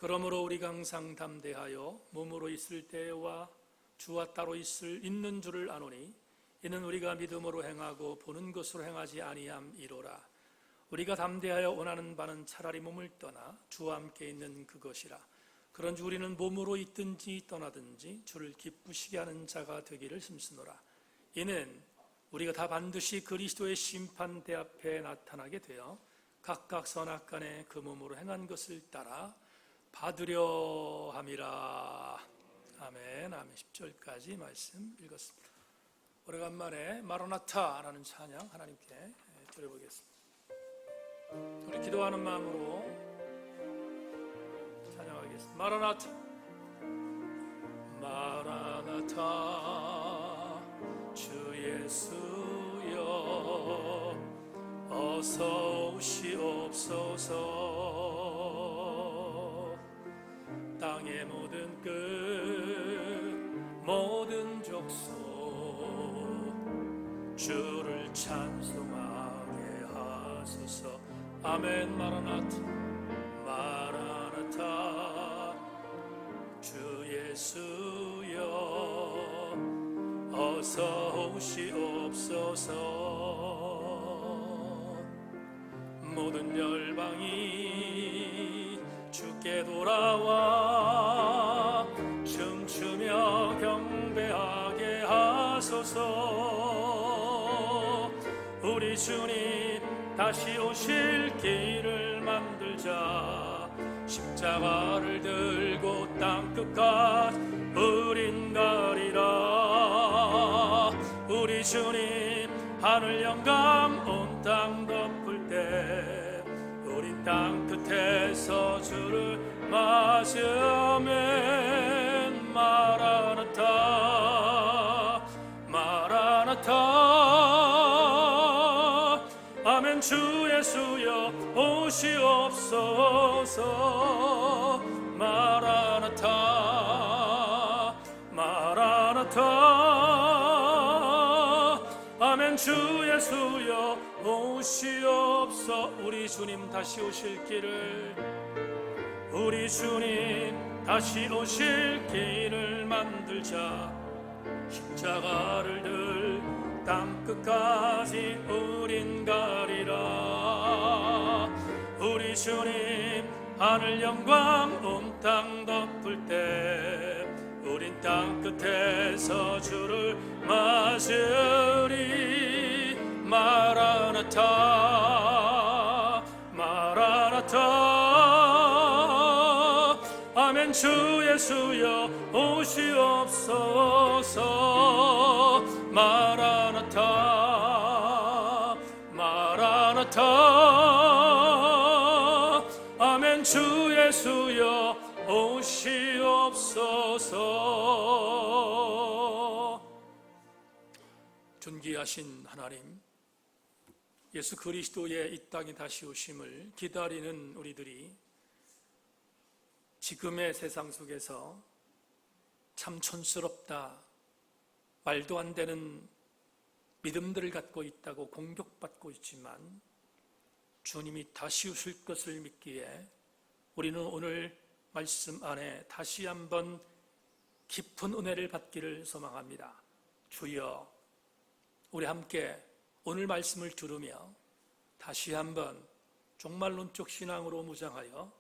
그러므로 우리가 항상 담대하여 몸으로 있을 때와 주와 따로 있는 줄을 아노니 이는 우리가 믿음으로 행하고 보는 것으로 행하지 아니함이로라. 우리가 담대하여 원하는 바는 차라리 몸을 떠나 주와 함께 있는 그것이라. 그런즉 우리는 몸으로 있든지 떠나든지 주를 기쁘시게 하는 자가 되기를 힘쓰노라. 이는 우리가 다 반드시 그리스도의 심판대 앞에 나타나게 되어 각각 선악간에 그 몸으로 행한 것을 따라 받으려 함이라. 아멘. 아멘. 10절까지 말씀 읽었습니다. 오래간만에 마라나타라는 찬양 하나님께 드려보겠습니다. 우리 기도하는 마음으로 찬양하겠습니다. 마라나타, 마라나타, 주 예수여 어서 오시옵소서. 땅의 모든 끝 모든 족속 주를 찬송하게 하소서. 아멘. 마라나타, 마라나타, 주 예수여 어서 오시옵소서. 모든 열방이 주께 돌아와 춤추며 경배하게 하소서. 우리 주님 다시 오실 길을 만들자. 십자가를 들고 땅끝까지 우린 가리라. 우리 주님 하늘 영감 온 땅 덮을 때 우린 땅끝에서 주를 맞으면 마라나타, 마라나타. 아멘. 주 예수여 오시옵소서. 마라나타, 마라나타. 아멘. 주 예수여 오시옵소서. 우리 주님 다시 오실 길을, 우리 주님 다시 오실 길을 만들자. 십자가를 들 땅끝까지 우린 가리라. 우리 주님 하늘 영광 온 땅 덮을 때 우린 땅끝에서 주를 맞으리. 마라나타, 마라나타. 아멘. 주 예수여 오시옵소서. 마라나타, 마라나타. 아멘. 주 예수여 오시옵소서. 존귀하신 하나님, 예수 그리스도의 이 땅에 다시 오심을 기다리는 우리들이 지금의 세상 속에서 참 촌스럽다, 말도 안 되는 믿음들을 갖고 있다고 공격받고 있지만 주님이 다시 오실 것을 믿기에 우리는 오늘 말씀 안에 다시 한번 깊은 은혜를 받기를 소망합니다. 주여, 우리 함께 오늘 말씀을 들으며 다시 한번 종말론적 신앙으로 무장하여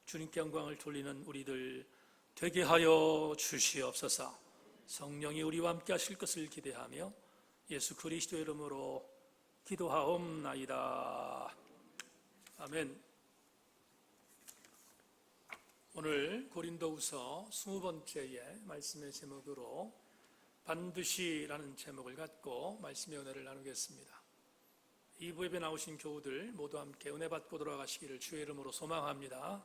주님께 영광을 돌리는 우리들 되게 하여 주시옵소서. 성령이 우리와 함께 하실 것을 기대하며 예수 그리스도의 이름으로 기도하옵나이다. 아멘. 오늘 고린도후서 20번째의 말씀의 제목으로 반드시라는 제목을 갖고 말씀의 은혜를 나누겠습니다. 2부 예배 나오신 교우들 모두 함께 은혜 받고 돌아가시기를 주의 이름으로 소망합니다.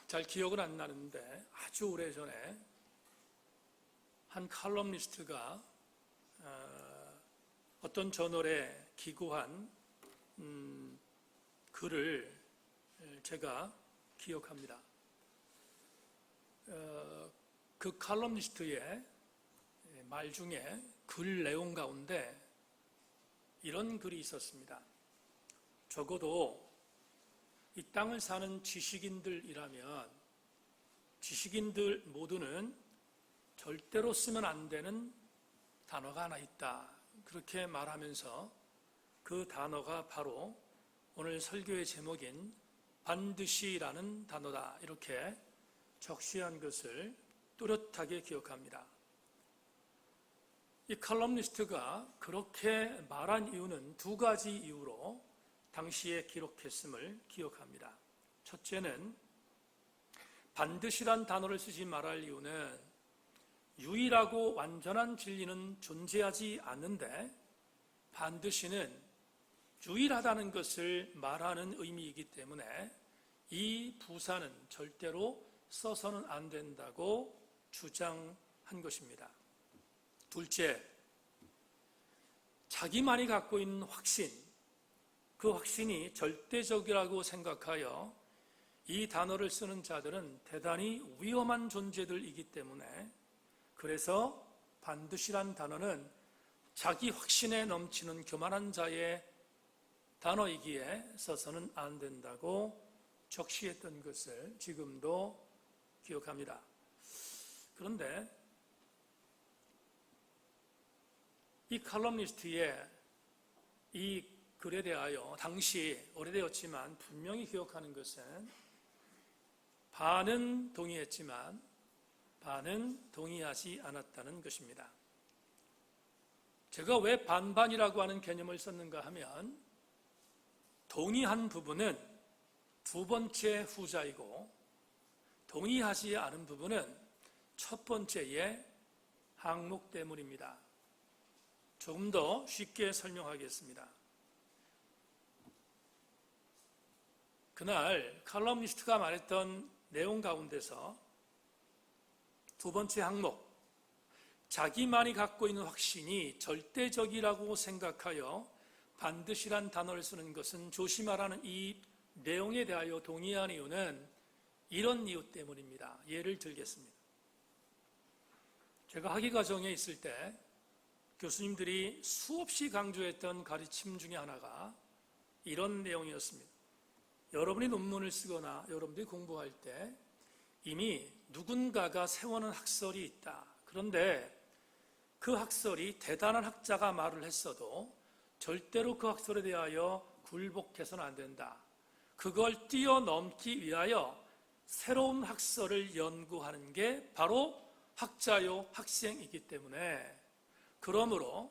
잘 기억은 안 나는데 아주 오래전에 한 칼럼니스트가 어떤 저널에 기고한 글을 제가 기억합니다. 그 칼럼니스트의 말 중에 글 내용 가운데 이런 글이 있었습니다. 적어도 이 땅을 사는 지식인들이라면 지식인들 모두는 절대로 쓰면 안 되는 단어가 하나 있다. 그렇게 말하면서 그 단어가 바로 오늘 설교의 제목인 반드시라는 단어다. 이렇게 적시한 것을 뚜렷하게 기억합니다. 이 칼럼니스트가 그렇게 말한 이유는 두 가지 이유로 당시에 기록했음을 기억합니다. 첫째는 반드시란 단어를 쓰지 말할 이유는 유일하고 완전한 진리는 존재하지 않는데 반드시는 유일하다는 것을 말하는 의미이기 때문에 이 부사는 절대로 써서는 안 된다고 주장한 것입니다. 둘째, 자기만이 갖고 있는 확신, 그 확신이 절대적이라고 생각하여 이 단어를 쓰는 자들은 대단히 위험한 존재들이기 때문에 그래서 반드시란 단어는 자기 확신에 넘치는 교만한 자의 단어이기에 써서는 안 된다고 적시했던 것을 지금도 기억합니다. 그런데 이 칼럼니스트의 이 글에 대하여 당시 오래되었지만 분명히 기억하는 것은 반은 동의했지만 반은 동의하지 않았다는 것입니다. 제가 왜 반반이라고 하는 개념을 썼는가 하면 동의한 부분은 두 번째 후자이고 동의하지 않은 부분은 첫 번째의 항목 때문입니다. 조금 더 쉽게 설명하겠습니다. 그날 칼럼니스트가 말했던 내용 가운데서 두 번째 항목, 자기만이 갖고 있는 확신이 절대적이라고 생각하여 반드시란 단어를 쓰는 것은 조심하라는 이 내용에 대하여 동의한 이유는 이런 이유 때문입니다. 예를 들겠습니다. 제가 학위과정에 있을 때 교수님들이 수없이 강조했던 가르침 중에 하나가 이런 내용이었습니다. 여러분이 논문을 쓰거나 여러분들이 공부할 때 이미 누군가가 세워놓은 학설이 있다. 그런데 그 학설이 대단한 학자가 말을 했어도 절대로 그 학설에 대하여 굴복해서는 안 된다. 그걸 뛰어넘기 위하여 새로운 학설을 연구하는 게 바로 학자요 학생이기 때문에 그러므로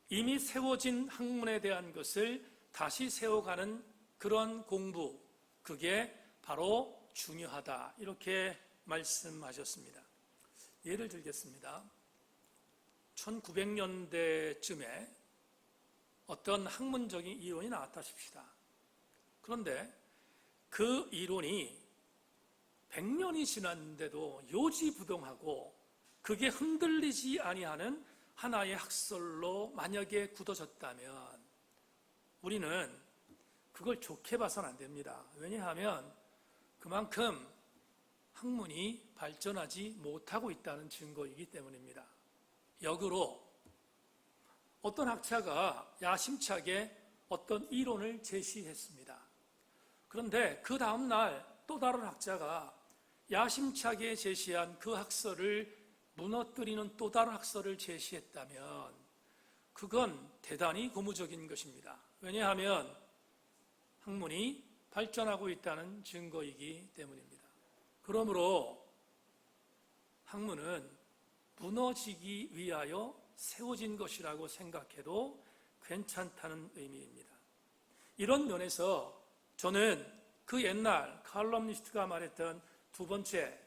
이미 세워진 학문에 대한 것을 다시 세워가는 그런 공부, 그게 바로 중요하다. 이렇게 말씀하셨습니다. 예를 들겠습니다. 1900년대쯤에 어떤 학문적인 이론이 나왔다 칩시다. 그런데 그 이론이 100년이 지났는데도 요지부동하고 그게 흔들리지 아니하는 하나의 학설로 만약에 굳어졌다면 우리는 그걸 좋게 봐서는 안 됩니다. 왜냐하면 그만큼 학문이 발전하지 못하고 있다는 증거이기 때문입니다. 역으로 어떤 학자가 야심차게 어떤 이론을 제시했습니다. 그런데 그 다음날 또 다른 학자가 야심차게 제시한 그 학설을 무너뜨리는 또 다른 학설을 제시했다면 그건 대단히 고무적인 것입니다. 왜냐하면 학문이 발전하고 있다는 증거이기 때문입니다. 그러므로 학문은 무너지기 위하여 세워진 것이라고 생각해도 괜찮다는 의미입니다. 이런 면에서 저는 그 옛날 칼럼니스트가 말했던 두 번째,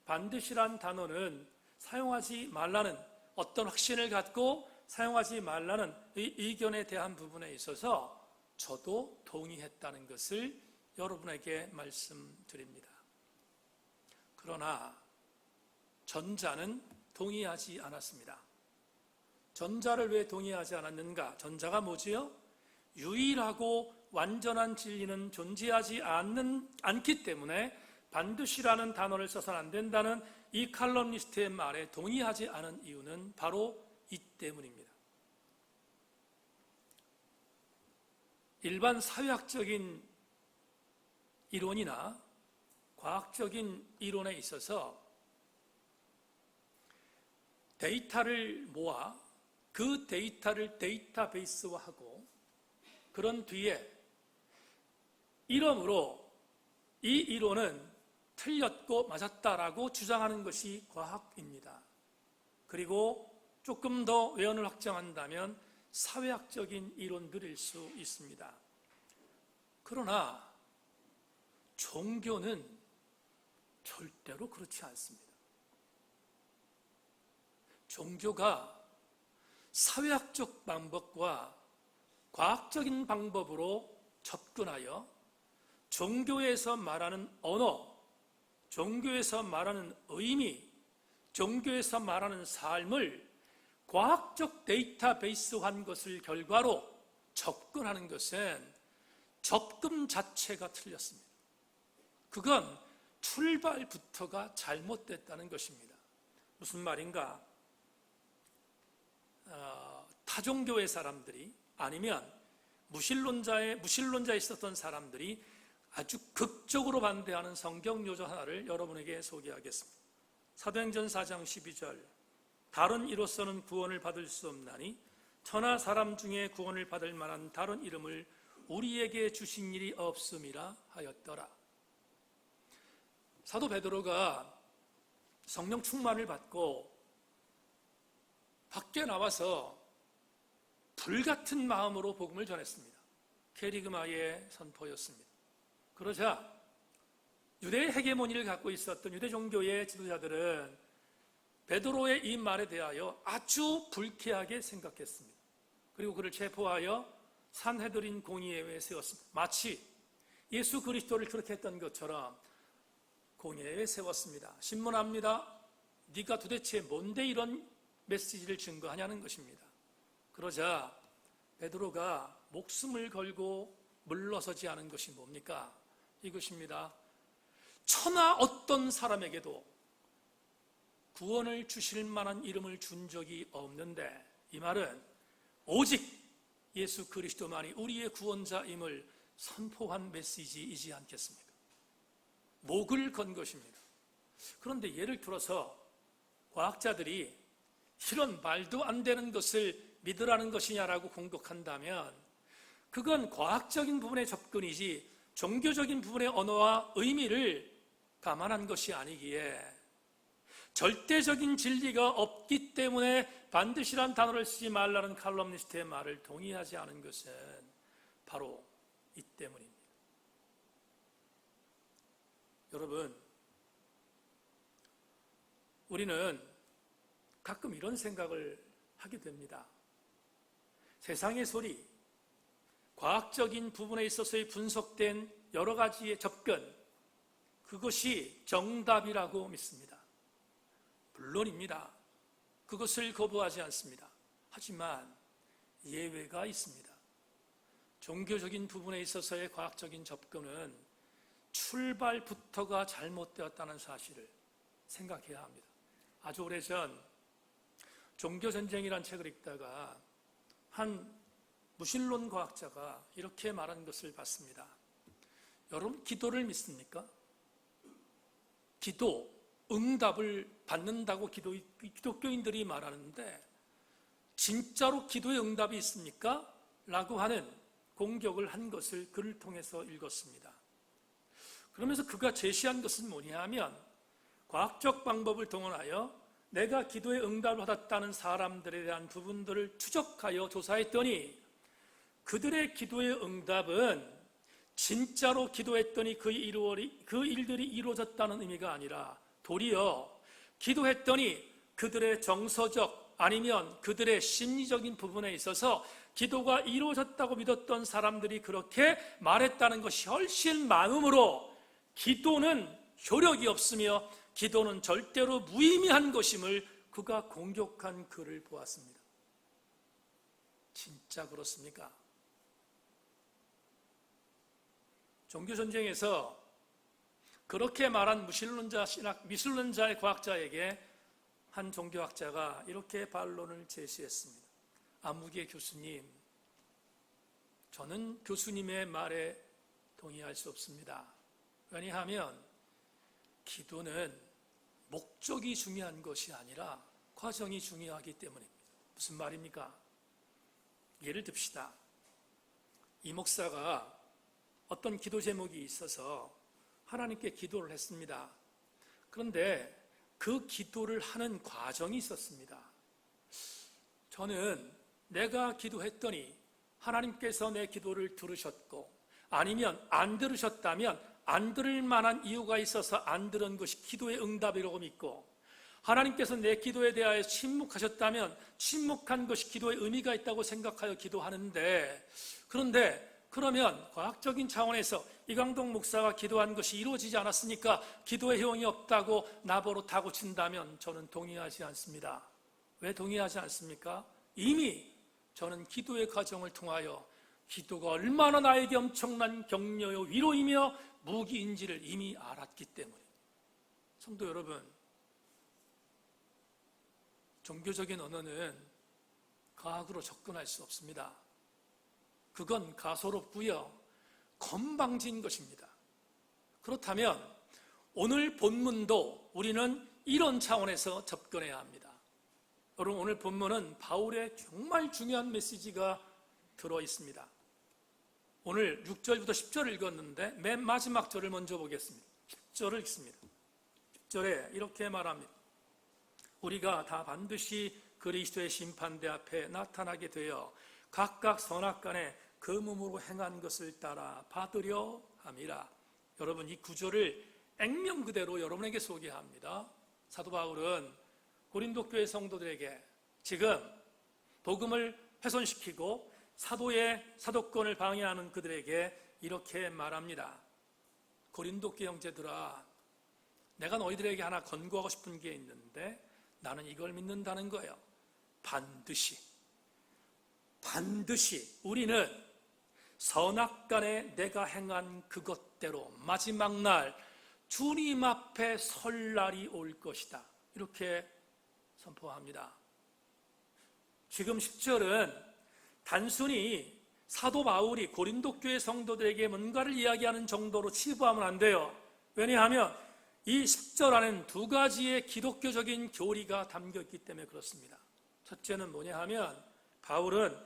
반드시란 단어는 사용하지 말라는 어떤 확신을 갖고 사용하지 말라는 이 의견에 대한 부분에 있어서 저도 동의했다는 것을 여러분에게 말씀드립니다. 그러나 전자는 동의하지 않았습니다. 전자를 왜 동의하지 않았는가? 전자가 뭐지요? 유일하고 완전한 진리는 존재하지 않기 때문에 반드시라는 단어를 써서는 안 된다는 이 칼럼니스트의 말에 동의하지 않은 이유는 바로 이 때문입니다. 일반 사회학적인 이론이나 과학적인 이론에 있어서 데이터를 모아 그 데이터를 데이터베이스화하고 그런 뒤에 이러므로 이 이론은 틀렸고 맞았다라고 주장하는 것이 과학입니다. 그리고 조금 더 외연을 확장한다면 사회학적인 이론들일 수 있습니다. 그러나 종교는 절대로 그렇지 않습니다. 종교가 사회학적 방법과 과학적인 방법으로 접근하여 종교에서 말하는 언어, 종교에서 말하는 의미, 종교에서 말하는 삶을 과학적 데이터베이스화한 것을 결과로 접근하는 것은 접근 자체가 틀렸습니다. 그건 출발부터가 잘못됐다는 것입니다. 무슨 말인가? 타종교의 사람들이 아니면 무신론자에 있었던 사람들이 아주 극적으로 반대하는 성경 요조 하나를 여러분에게 소개하겠습니다. 사도행전 4장 12절 다른 이로서는 구원을 받을 수 없나니 천하 사람 중에 구원을 받을 만한 다른 이름을 우리에게 주신 일이 없음이라 하였더라. 사도 베드로가 성령 충만을 받고 밖에 나와서 불같은 마음으로 복음을 전했습니다. 케리그마의 선포였습니다. 그러자 유대의 헤게모니를 갖고 있었던 유대 종교의 지도자들은 베드로의 이 말에 대하여 아주 불쾌하게 생각했습니다. 그리고 그를 체포하여 산헤드린 공의회에 세웠습니다. 마치 예수 그리스도를 그렇게 했던 것처럼 공의회에 세웠습니다. 신문합니다. 네가 도대체 뭔데 이런 메시지를 증거하냐는 것입니다. 그러자 베드로가 목숨을 걸고 물러서지 않은 것이 뭡니까? 이것입니다. 천하 어떤 사람에게도 구원을 주실 만한 이름을 준 적이 없는데 이 말은 오직 예수 그리스도만이 우리의 구원자임을 선포한 메시지이지 않겠습니까? 목을 건 것입니다. 그런데 예를 들어서 과학자들이 이런 말도 안 되는 것을 믿으라는 것이냐라고 공격한다면 그건 과학적인 부분의 접근이지 종교적인 부분의 언어와 의미를 감안한 것이 아니기에 절대적인 진리가 없기 때문에 반드시란 단어를 쓰지 말라는 칼럼니스트의 말을 동의하지 않은 것은 바로 이 때문입니다. 여러분, 우리는 가끔 이런 생각을 하게 됩니다. 세상의 소리, 과학적인 부분에 있어서의 분석된 여러 가지의 접근, 그것이 정답이라고 믿습니다. 물론입니다. 그것을 거부하지 않습니다. 하지만 예외가 있습니다. 종교적인 부분에 있어서의 과학적인 접근은 출발부터가 잘못되었다는 사실을 생각해야 합니다. 아주 오래전 종교전쟁이라는 책을 읽다가 한 무신론 과학자가 이렇게 말한 것을 봤습니다. 여러분, 기도를 믿습니까? 기도, 응답을 받는다고 기독교인들이 말하는데 진짜로 기도의 응답이 있습니까? 라고 하는 공격을 한 것을 글을 통해서 읽었습니다. 그러면서 그가 제시한 것은 뭐냐 하면 과학적 방법을 동원하여 내가 기도의 응답을 받았다는 사람들에 대한 부분들을 추적하여 조사했더니 그들의 기도의 응답은 진짜로 기도했더니 그 일들이 이루어졌다는 의미가 아니라 도리어 기도했더니 그들의 정서적 아니면 그들의 심리적인 부분에 있어서 기도가 이루어졌다고 믿었던 사람들이 그렇게 말했다는 것이 훨씬 많으므로 기도는 효력이 없으며 기도는 절대로 무의미한 것임을 그가 공격한 글을 보았습니다. 진짜 그렇습니까? 종교전쟁에서 그렇게 말한 미술론자의 과학자에게 한 종교학자가 이렇게 반론을 제시했습니다. 아무개 교수님, 저는 교수님의 말에 동의할 수 없습니다. 왜냐하면 기도는 목적이 중요한 것이 아니라 과정이 중요하기 때문입니다. 무슨 말입니까? 예를 듭시다. 이 목사가 어떤 기도 제목이 있어서 하나님께 기도를 했습니다. 그런데 그 기도를 하는 과정이 있었습니다. 저는 내가 기도했더니 하나님께서 내 기도를 들으셨고, 아니면 안 들으셨다면 안 들을 만한 이유가 있어서 안 들은 것이 기도의 응답이라고 믿고, 하나님께서 내 기도에 대하여 침묵하셨다면 침묵한 것이 기도의 의미가 있다고 생각하여 기도하는데, 그러면 과학적인 차원에서 이강동 목사가 기도한 것이 이루어지지 않았으니까 기도의 효용이 없다고 나보러 타고 친다면 저는 동의하지 않습니다. 왜 동의하지 않습니까? 이미 저는 기도의 과정을 통하여 기도가 얼마나 나에게 엄청난 격려요 위로이며 무기인지를 이미 알았기 때문입니다. 성도 여러분, 종교적인 언어는 과학으로 접근할 수 없습니다. 그건 가소롭고요, 건방진 것입니다. 그렇다면 오늘 본문도 우리는 이런 차원에서 접근해야 합니다. 여러분, 오늘 본문은 바울의 정말 중요한 메시지가 들어있습니다. 오늘 6절부터 10절을 읽었는데 맨 마지막 절을 먼저 보겠습니다. 10절을 읽습니다. 10절에 이렇게 말합니다. 우리가 다 반드시 그리스도의 심판대 앞에 나타나게 되어 각각 선악간에 그 몸으로 행한 것을 따라 받으려 함이라. 여러분, 이 구절을 액면 그대로 여러분에게 소개합니다. 사도 바울은 고린도 교회 성도들에게 지금 복음을 훼손시키고 사도의 사도권을 방해하는 그들에게 이렇게 말합니다. 고린도 교회 형제들아, 내가 너희들에게 하나 권고하고 싶은 게 있는데 나는 이걸 믿는다는 거예요. 반드시 우리는 선악간에 내가 행한 그것대로 마지막 날 주님 앞에 설 날이 올 것이다. 이렇게 선포합니다. 지금 10절은 단순히 사도 바울이 고린도 교회 성도들에게 뭔가를 이야기하는 정도로 치부하면 안 돼요. 왜냐하면 이 10절 안에는 두 가지의 기독교적인 교리가 담겨있기 때문에 그렇습니다. 첫째는 뭐냐 하면 바울은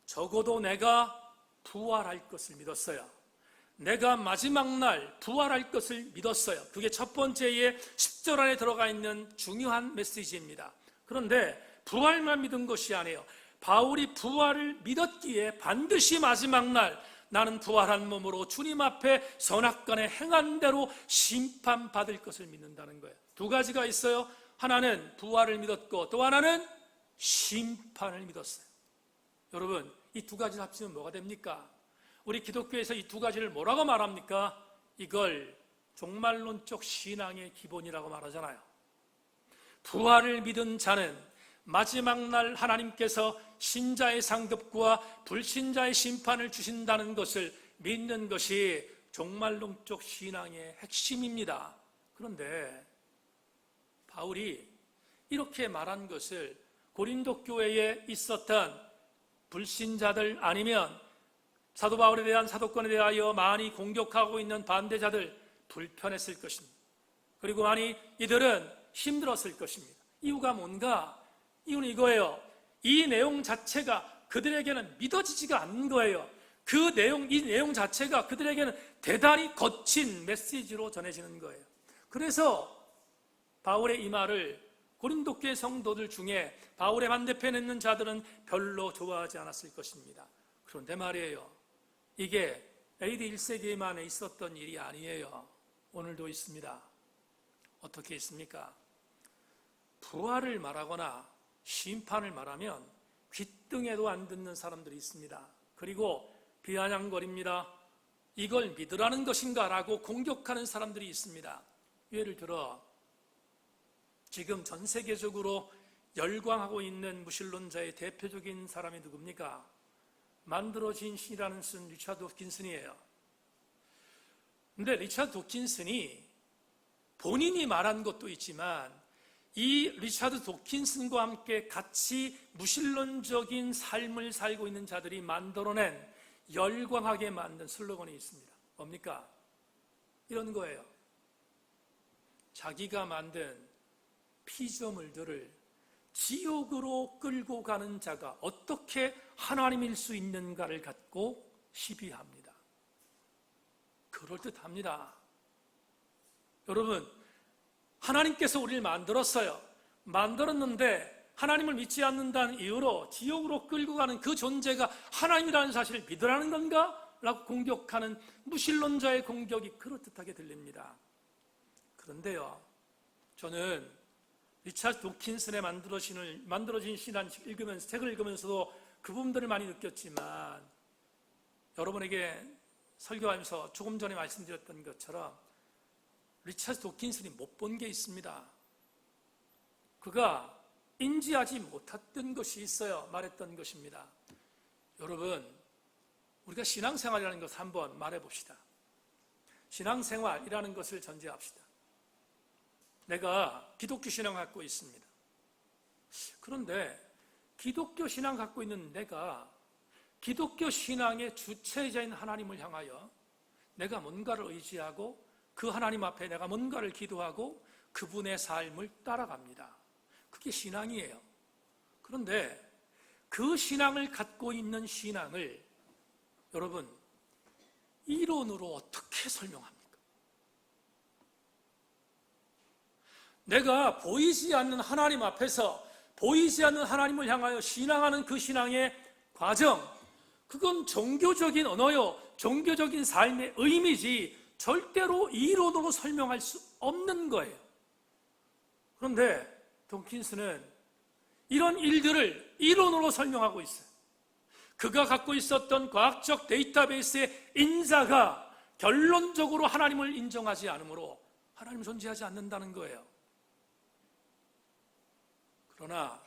적어도 내가 부활할 것을 믿었어요. 내가 마지막 날 부활할 것을 믿었어요. 그게 첫 번째의 10절 안에 들어가 있는 중요한 메시지입니다. 그런데 부활만 믿은 것이 아니에요. 바울이 부활을 믿었기에 반드시 마지막 날 나는 부활한 몸으로 주님 앞에 선악간에 행한 대로 심판받을 것을 믿는다는 거예요. 두 가지가 있어요. 하나는 부활을 믿었고 또 하나는 심판을 믿었어요. 여러분, 이 두 가지를 합치면 뭐가 됩니까? 우리 기독교에서 이 두 가지를 뭐라고 말합니까? 이걸 종말론적 신앙의 기본이라고 말하잖아요. 부활을 믿은 자는 마지막 날 하나님께서 신자의 상급과 불신자의 심판을 주신다는 것을 믿는 것이 종말론적 신앙의 핵심입니다. 그런데 바울이 이렇게 말한 것을 고린도 교회에 있었던 불신자들 아니면 사도 바울에 대한 사도권에 대하여 많이 공격하고 있는 반대자들 불편했을 것입니다. 그리고 많이 이들은 힘들었을 것입니다. 이유가 뭔가? 이유는 이거예요. 이 내용 자체가 그들에게는 믿어지지가 않는 거예요. 이 내용 자체가 그들에게는 대단히 거친 메시지로 전해지는 거예요. 그래서 바울의 이 말을 고린도 교회 성도들 중에 바울의 반대편에 있는 자들은 별로 좋아하지 않았을 것입니다. 그런데 말이에요, 이게 AD 1세기 만에 있었던 일이 아니에요. 오늘도 있습니다. 어떻게 있습니까? 부활을 말하거나 심판을 말하면 귓등에도 안 듣는 사람들이 있습니다. 그리고 비아냥거립니다. 이걸 믿으라는 것인가? 라고 공격하는 사람들이 있습니다. 예를 들어 지금 전 세계적으로 열광하고 있는 무신론자의 대표적인 사람이 누굽니까? 만들어진 신이라는 쓴 리차드 도킨슨이에요. 근데 리차드 도킨슨이 본인이 말한 것도 있지만 이 리차드 도킨슨과 함께 같이 무신론적인 삶을 살고 있는 자들이 만들어낸 열광하게 만든 슬로건이 있습니다. 뭡니까? 이런 거예요. 자기가 만든 피조물들을 지옥으로 끌고 가는 자가 어떻게 하나님일 수 있는가를 갖고 시비합니다. 그럴듯합니다. 여러분, 하나님께서 우리를 만들었어요. 만들었는데 하나님을 믿지 않는다는 이유로 지옥으로 끌고 가는 그 존재가 하나님이라는 사실을 믿으라는 건가? 라고 공격하는 무신론자의 공격이 그럴듯하게 들립니다. 그런데요, 저는 리차드 도킨슨의 만들어진 신앙 책을 읽으면서도 그 부분들을 많이 느꼈지만, 여러분에게 설교하면서 조금 전에 말씀드렸던 것처럼 리차드 도킨슨이 못 본 게 있습니다. 그가 인지하지 못했던 것이 있어요. 말했던 것입니다. 여러분, 우리가 신앙생활이라는 것을 한번 말해봅시다. 신앙생활이라는 것을 전제합시다. 내가 기독교 신앙을 갖고 있습니다. 그런데 기독교 신앙을 갖고 있는 내가 기독교 신앙의 주체자인 하나님을 향하여 내가 뭔가를 의지하고 그 하나님 앞에 내가 뭔가를 기도하고 그분의 삶을 따라갑니다. 그게 신앙이에요. 그런데 그 신앙을 갖고 있는 신앙을 여러분, 이론으로 어떻게 설명합니까? 내가 보이지 않는 하나님 앞에서 보이지 않는 하나님을 향하여 신앙하는 그 신앙의 과정, 그건 종교적인 언어요, 종교적인 삶의 의미지 절대로 이론으로 설명할 수 없는 거예요. 그런데 도킨슨은 이런 일들을 이론으로 설명하고 있어요. 그가 갖고 있었던 과학적 데이터베이스의 인자가 결론적으로 하나님을 인정하지 않으므로 하나님 존재하지 않는다는 거예요. 그러나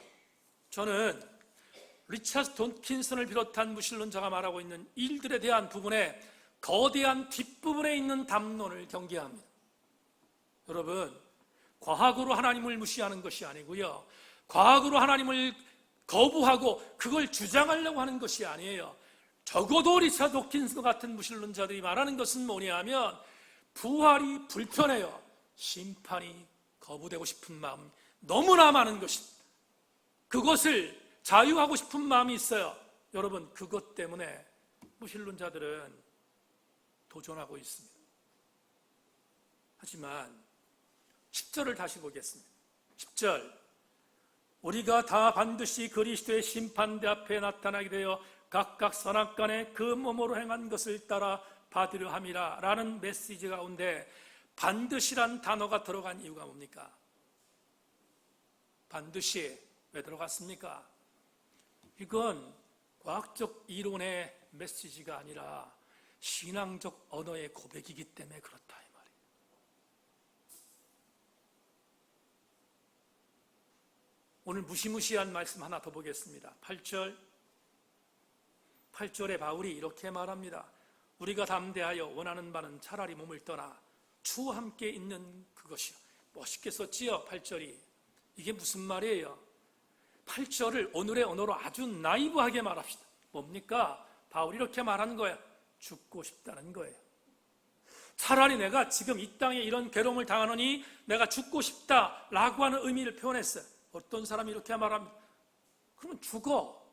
저는 리차드 도킨슨을 비롯한 무신론자가 말하고 있는 일들에 대한 부분에 거대한 뒷부분에 있는 담론을 경계합니다. 여러분, 과학으로 하나님을 무시하는 것이 아니고요, 과학으로 하나님을 거부하고 그걸 주장하려고 하는 것이 아니에요. 적어도 리차드 도킨슨 같은 무신론자들이 말하는 것은 뭐냐 하면 부활이 불편해요. 심판이 거부되고 싶은 마음 너무나 많은 것입니다. 그것을 자유하고 싶은 마음이 있어요. 여러분, 그것 때문에 무신론자들은 도전하고 있습니다. 하지만 10절을 다시 보겠습니다. 10절, 우리가 다 반드시 그리스도의 심판대 앞에 나타나게 되어 각각 선악간에 그 몸으로 행한 것을 따라 받으려 함이라 라는 메시지 가운데 반드시란 단어가 들어간 이유가 뭡니까? 반드시 왜 들어갔습니까? 이건 과학적 이론의 메시지가 아니라 신앙적 언어의 고백이기 때문에 그렇다 이 말이에요. 오늘 무시무시한 말씀 하나 더 보겠습니다. 8절에 바울이 이렇게 말합니다. 우리가 담대하여 원하는 바는 차라리 몸을 떠나 주와 함께 있는 그것이요. 멋있게 썼지요, 8절이. 이게 무슨 말이에요? 8절을 오늘의 언어로 아주 나이브하게 말합시다. 뭡니까? 바울이 이렇게 말하는 거예요. 죽고 싶다는 거예요. 차라리 내가 지금 이 땅에 이런 괴로움을 당하느니 내가 죽고 싶다라고 하는 의미를 표현했어요. 어떤 사람이 이렇게 말합니다. 그러면 죽어.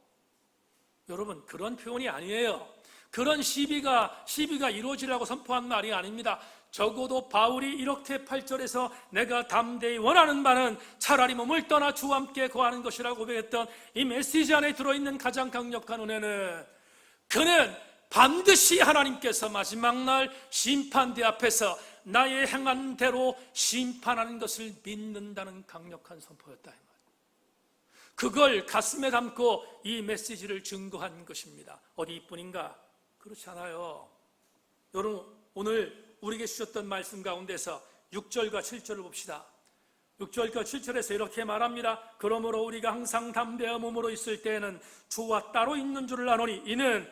여러분, 그런 표현이 아니에요. 그런 시비가 이루어지라고 선포한 말이 아닙니다. 적어도 바울이 이렇게 8절에서 내가 담대히 원하는 바는 차라리 몸을 떠나 주와 함께 거하는 것이라고 고백했던 이 메시지 안에 들어있는 가장 강력한 은혜는, 그는 반드시 하나님께서 마지막 날 심판대 앞에서 나의 행한 대로 심판하는 것을 믿는다는 강력한 선포였다 이 말이에요. 그걸 가슴에 담고 이 메시지를 증거한 것입니다. 어디뿐인가? 그렇지 않아요. 여러분, 오늘 우리에게 주셨던 말씀 가운데서 6절과 7절을 봅시다. 6절과 7절에서 이렇게 말합니다. 그러므로 우리가 항상 담대한 몸으로 있을 때에는 주와 따로 있는 줄을 아노니 이는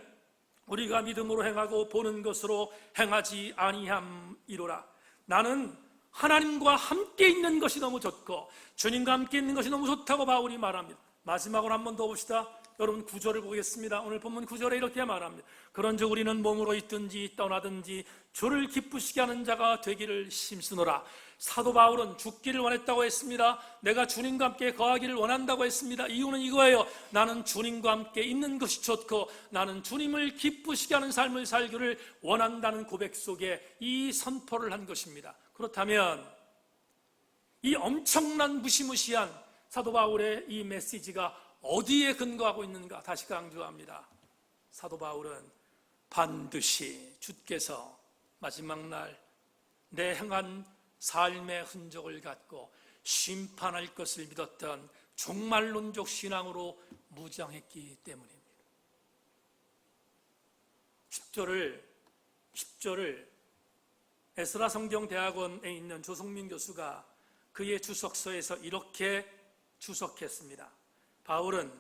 우리가 믿음으로 행하고 보는 것으로 행하지 아니함이로라. 나는 하나님과 함께 있는 것이 너무 좋고 주님과 함께 있는 것이 너무 좋다고 바울이 말합니다. 마지막으로 한 번 더 봅시다. 여러분 9절을 보겠습니다. 오늘 본문 9절에 이렇게 말합니다. 그런즉 우리는 몸으로 있든지 떠나든지 주를 기쁘시게 하는 자가 되기를 힘쓰노라. 사도 바울은 죽기를 원했다고 했습니다. 내가 주님과 함께 거하기를 원한다고 했습니다. 이유는 이거예요. 나는 주님과 함께 있는 것이 좋고 나는 주님을 기쁘시게 하는 삶을 살기를 원한다는 고백 속에 이 선포를 한 것입니다. 그렇다면 이 엄청난 무시무시한 사도 바울의 이 메시지가 어디에 근거하고 있는가? 다시 강조합니다. 사도 바울은 반드시 주께서 마지막 날 내 행한 삶의 흔적을 갖고 심판할 것을 믿었던 종말론적 신앙으로 무장했기 때문입니다. 10절을 에스라 성경대학원에 있는 조성민 교수가 그의 주석서에서 이렇게 주석했습니다. 바울은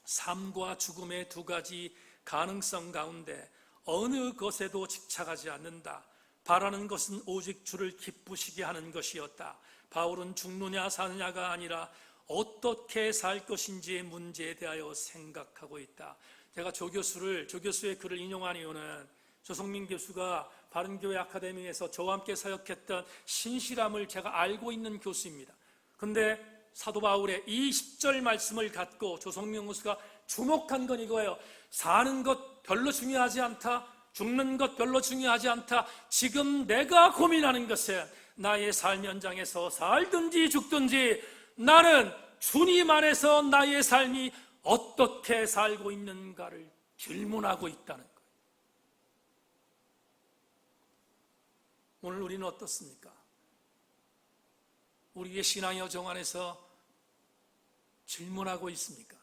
삶과 죽음의 두 가지 가능성 가운데 어느 것에도 집착하지 않는다. 바라는 것은 오직 주를 기쁘시게 하는 것이었다. 바울은 죽느냐 사느냐가 아니라 어떻게 살 것인지의 문제에 대하여 생각하고 있다. 제가 조 교수의 글을 인용한 이유는 조성민 교수가 바른교회 아카데미에서 저와 함께 사역했던 신실함을 제가 알고 있는 교수입니다. 그런데 사도 바울의 이 10절 말씀을 갖고 조성민 교수가 주목한 건 이거예요. 사는 것 별로 중요하지 않다. 죽는 것 별로 중요하지 않다. 지금 내가 고민하는 것은 나의 삶 현장에서 살든지 죽든지 나는 주님 안에서 나의 삶이 어떻게 살고 있는가를 질문하고 있다는 거예요. 오늘 우리는 어떻습니까? 우리의 신앙의 여정 안에서 질문하고 있습니까?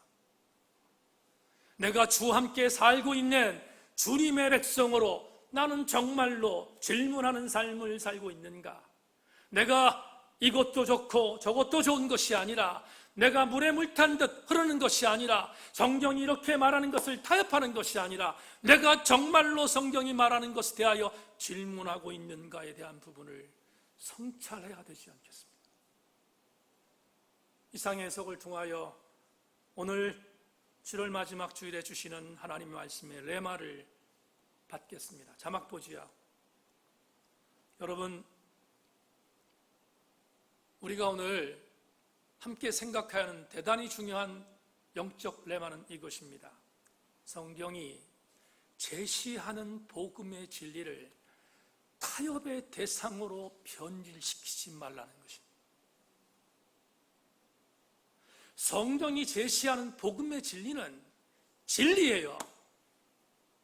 내가 주와 함께 살고 있는 주님의 백성으로 나는 정말로 질문하는 삶을 살고 있는가? 내가 이것도 좋고 저것도 좋은 것이 아니라 내가 물에 물 탄 듯 흐르는 것이 아니라 성경이 이렇게 말하는 것을 타협하는 것이 아니라 내가 정말로 성경이 말하는 것에 대하여 질문하고 있는가에 대한 부분을 성찰해야 되지 않겠습니까? 이상의 해석을 통하여 오늘 7월 마지막 주일에 주시는 하나님의 말씀의 레마를 받겠습니다. 자막 보지요. 여러분, 우리가 오늘 함께 생각해야 하는 대단히 중요한 영적 레마는 이것입니다. 성경이 제시하는 복음의 진리를 타협의 대상으로 변질시키지 말라는 것입니다. 성경이 제시하는 복음의 진리는 진리예요.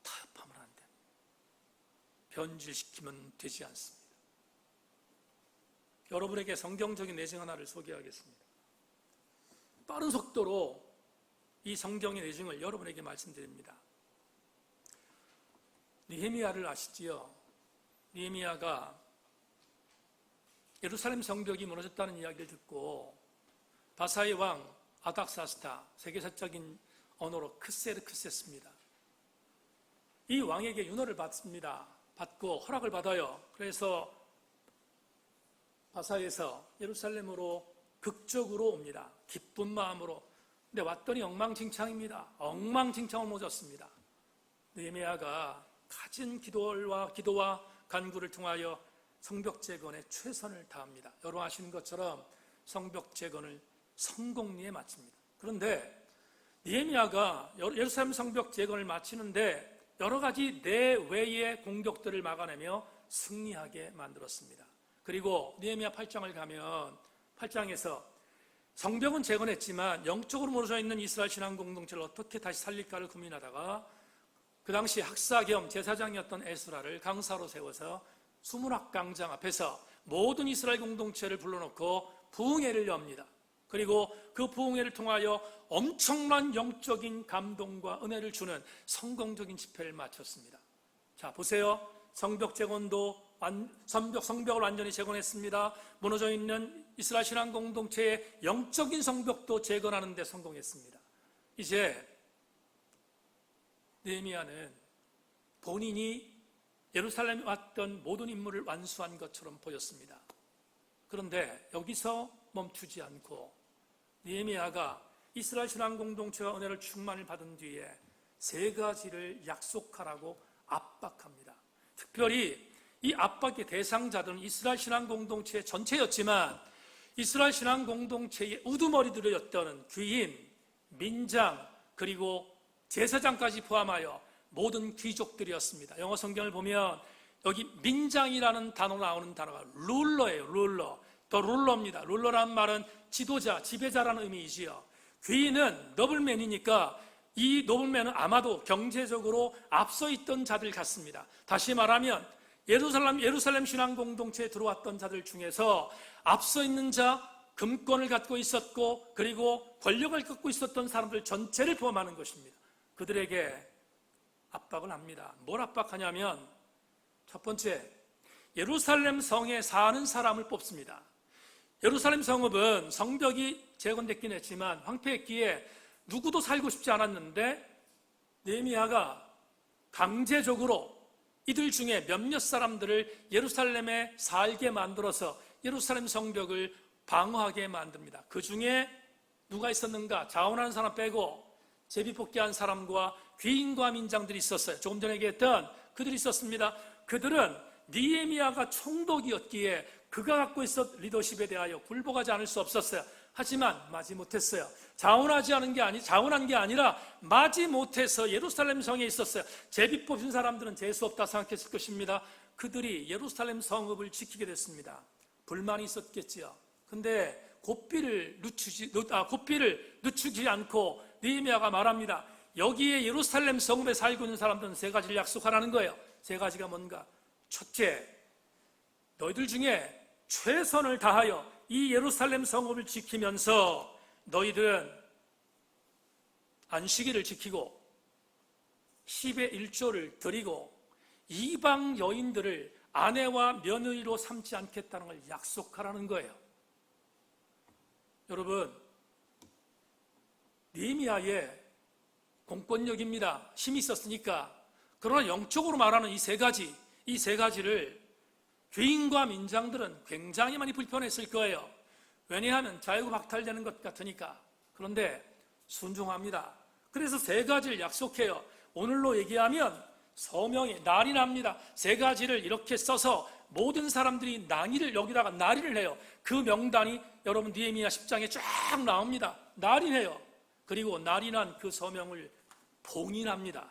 타협하면 안 됩니다. 변질시키면 되지 않습니다. 여러분에게 성경적인 내용 하나를 소개하겠습니다. 빠른 속도로 이 성경의 내용을 여러분에게 말씀드립니다. 느헤미야를 아시지요? 느헤미야가 예루살렘 성벽이 무너졌다는 이야기를 듣고 바사의 왕 아닥사스다, 세계사적인 언어로 크세르크세스입니다. 이 왕에게 윤허를 받습니다. 받고 허락을 받아요. 그래서 바사에서 예루살렘으로 극적으로 옵니다. 기쁜 마음으로. 근데 왔더니 엉망진창입니다. 엉망진창을 모셨습니다. 느헤미야가 가진 기도와 간구를 통하여 성벽 재건에 최선을 다합니다. 여러분 아시는 것처럼 성벽 재건을 성공리에 마칩니다. 그런데 느헤미야가 예루살렘 성벽 재건을 마치는데 여러 가지 내외의 공격들을 막아내며 승리하게 만들었습니다. 그리고 느헤미야 8장을 가면 8장에서 성벽은 재건했지만 영적으로 무너져 있는 이스라엘 신앙 공동체를 어떻게 다시 살릴까를 고민하다가 그 당시 학사 겸 제사장이었던 에스라를 강사로 세워서 수문학광장 앞에서 모든 이스라엘 공동체를 불러놓고 부흥회를 엽니다. 그리고 그 부흥회를 통하여 엄청난 영적인 감동과 은혜를 주는 성공적인 집회를 마쳤습니다. 자, 보세요. 성벽 재건도 성벽을 완전히 재건했습니다. 무너져 있는 이스라엘 신앙 공동체의 영적인 성벽도 재건하는 데 성공했습니다. 이제 느헤미야는 본인이 예루살렘에 왔던 모든 임무를 완수한 것처럼 보였습니다. 그런데 여기서 멈추지 않고 느헤미야가 이스라엘 신앙 공동체가 은혜를 충만을 받은 뒤에 세 가지를 약속하라고 압박합니다. 특별히 이 압박의 대상자들은 이스라엘 신앙 공동체 전체였지만 이스라엘 신앙 공동체의 우두머리들이었던 귀인, 민장, 그리고 제사장까지 포함하여 모든 귀족들이었습니다. 영어 성경을 보면 여기 민장이라는 단어로 나오는 단어가 룰러예요. 룰러. 더 룰러입니다. 룰러라는 말은 지도자, 지배자라는 의미이지요. 귀인은 너블맨이니까 이 노블맨은 아마도 경제적으로 앞서 있던 자들 같습니다. 다시 말하면 예루살렘 신앙 공동체에 들어왔던 자들 중에서 앞서 있는 자, 금권을 갖고 있었고 그리고 권력을 갖고 있었던 사람들 전체를 포함하는 것입니다. 그들에게 압박을 합니다. 뭘 압박하냐면 첫 번째, 예루살렘 성에 사는 사람을 뽑습니다. 예루살렘 성읍은 성벽이 재건됐긴 했지만 황폐했기에 누구도 살고 싶지 않았는데 느헤미야가 강제적으로 이들 중에 몇몇 사람들을 예루살렘에 살게 만들어서 예루살렘 성벽을 방어하게 만듭니다. 그 중에 누가 있었는가? 자원하는 사람 빼고 제비뽑기한 사람과 귀인과 민장들이 있었어요. 조금 전에 얘기했던 그들이 있었습니다. 그들은 느헤미야가 총독이었기에 그가 갖고 있었던 리더십에 대하여 굴복하지 않을 수 없었어요. 하지만 마지못했어요. 자원한 게 아니라 마지못해서 예루살렘 성에 있었어요. 제비 뽑힌 사람들은 재수 없다 생각했을 것입니다. 그들이 예루살렘 성읍을 지키게 됐습니다. 불만이 있었겠지요. 근데 고삐를 늦추지 않고 느헤미야가 말합니다. 여기에 예루살렘 성읍에 살고 있는 사람들은 세 가지를 약속하라는 거예요. 세 가지가 뭔가? 첫째, 너희들 중에 최선을 다하여 이 예루살렘 성읍을 지키면서 너희들은 안식일을 지키고 10의 1조를 드리고 이방 여인들을 아내와 며느리로 삼지 않겠다는 걸 약속하라는 거예요. 여러분, 느헤미야의 공권력입니다. 힘이 있었으니까. 그러나 영적으로 말하는 이 세 가지를 귀인과 민장들은 굉장히 많이 불편했을 거예요. 왜냐하면 자유박탈되는 것 같으니까. 그런데 순종합니다. 그래서 세 가지를 약속해요. 오늘로 얘기하면 서명이 날이 납니다. 세 가지를 이렇게 써서 모든 사람들이 여기다가 날인을 해요. 그 명단이 여러분 느헤미야 10장에 쫙 나옵니다. 날인해요. 그리고 날인한 그 서명을 봉인합니다.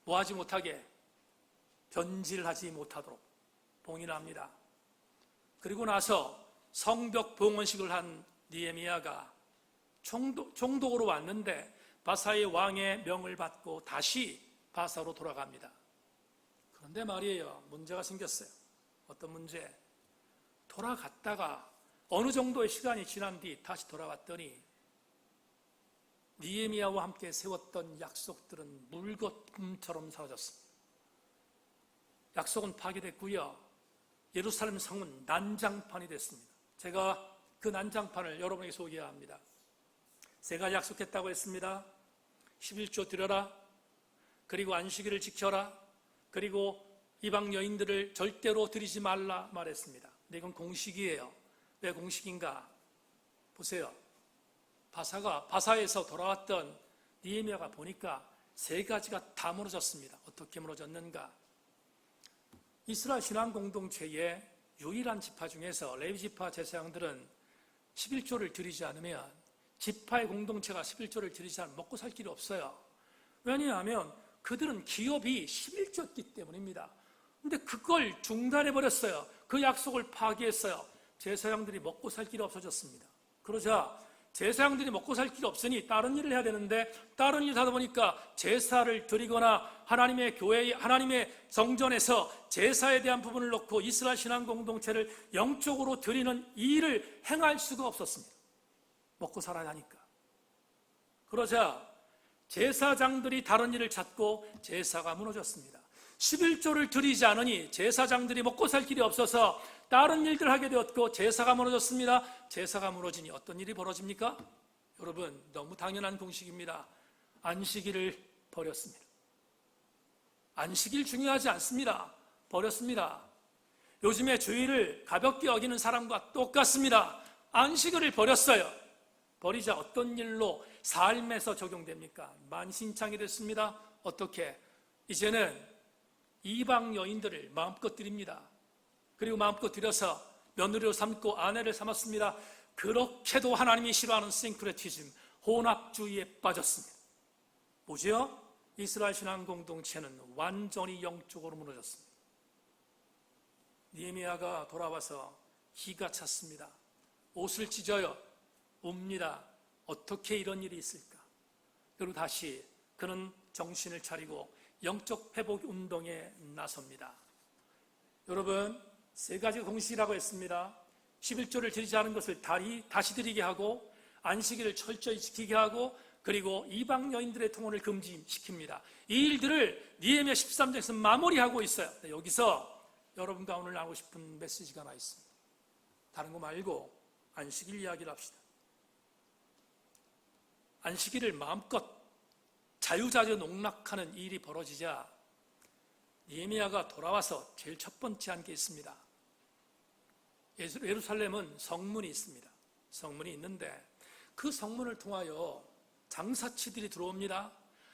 뭐하지 못하게, 변질하지 못하도록 봉인합니다. 그리고 나서 성벽 봉헌식을 한 느헤미야가 총독으로 왔는데 바사의 왕의 명을 받고 다시 바사로 돌아갑니다. 그런데 말이에요, 문제가 생겼어요. 어떤 문제? 돌아갔다가 어느 정도의 시간이 지난 뒤 다시 돌아왔더니 느헤미야와 함께 세웠던 약속들은 물거품처럼 사라졌습니다. 약속은 파괴됐고요. 예루살렘 성은 난장판이 됐습니다. 제가 그 난장판을 여러분에게 소개해야 합니다. 세 가지 약속했다고 했습니다. 11조 드려라. 그리고 안식일을 지켜라. 그리고 이방 여인들을 절대로 드리지 말라 말했습니다. 근데 이건 공식이에요. 왜 공식인가? 보세요. 바사에서 돌아왔던 느헤미야가 보니까 세 가지가 다 무너졌습니다. 어떻게 무너졌는가? 이스라엘 신앙 공동체의 유일한 지파 중에서 레위 지파 제사장들은 11조를 드리지 않으면, 지파의 공동체가 11조를 드리지 않으면 먹고 살 길이 없어요. 왜냐하면 그들은 기업이 11조였기 때문입니다. 근데 그걸 중단해버렸어요. 그 약속을 파기했어요. 제사장들이 먹고 살 길이 없어졌습니다. 그러자 제사장들이 먹고 살 길이 없으니 다른 일을 해야 되는데, 다른 일을 하다 보니까 제사를 드리거나 하나님의 교회, 하나님의 성전에서 제사에 대한 부분을 놓고 이스라엘 신앙 공동체를 영적으로 드리는 일을 행할 수가 없었습니다. 먹고 살아야 하니까. 그러자 제사장들이 다른 일을 찾고 제사가 무너졌습니다. 11조를 드리지 않으니 제사장들이 먹고 살 길이 없어서 다른 일들을 하게 되었고 제사가 무너졌습니다. 제사가 무너지니 어떤 일이 벌어집니까? 여러분, 너무 당연한 공식입니다. 안식일을 버렸습니다. 안식일 중요하지 않습니다. 버렸습니다. 요즘에 주일을 가볍게 여기는 사람과 똑같습니다. 안식일을 버렸어요. 버리자. 어떤 일로? 삶에서 적용됩니까? 만신창이 됐습니다. 어떻게? 이제는 이방 여인들을 마음껏 드립니다. 그리고 마음껏 들여서 며느리로 삼고 아내를 삼았습니다. 그렇게도 하나님이 싫어하는 싱크레티즘, 혼합주의에 빠졌습니다. 뭐지요? 이스라엘 신앙 공동체는 완전히 영적으로 무너졌습니다. 느헤미야가 돌아와서 기가 찼습니다. 옷을 찢어요. 웁니다. 어떻게 이런 일이 있을까? 그리고 다시 그는 정신을 차리고 영적 회복 운동에 나섭니다. 여러분, 세 가지가 공식이라고 했습니다. 11조를 드리지 않은 것을 다시 드리게 하고, 안식일을 철저히 지키게 하고, 그리고 이방 여인들의 통혼을 금지시킵니다. 이 일들을 느헤미야 13장에서 마무리하고 있어요. 여기서 여러분과 오늘 나누고 싶은 메시지가 하나 있습니다. 다른 거 말고 안식일 이야기를 합시다. 안식일을 마음껏 자유자재 농락하는 일이 벌어지자 느헤미야가 돌아와서 제일 첫 번째 한 게 있습니다. 예루살렘은 성문이 있습니다. 성문이 있는데 그 성문을 통하여 장사치들이 들어옵니다.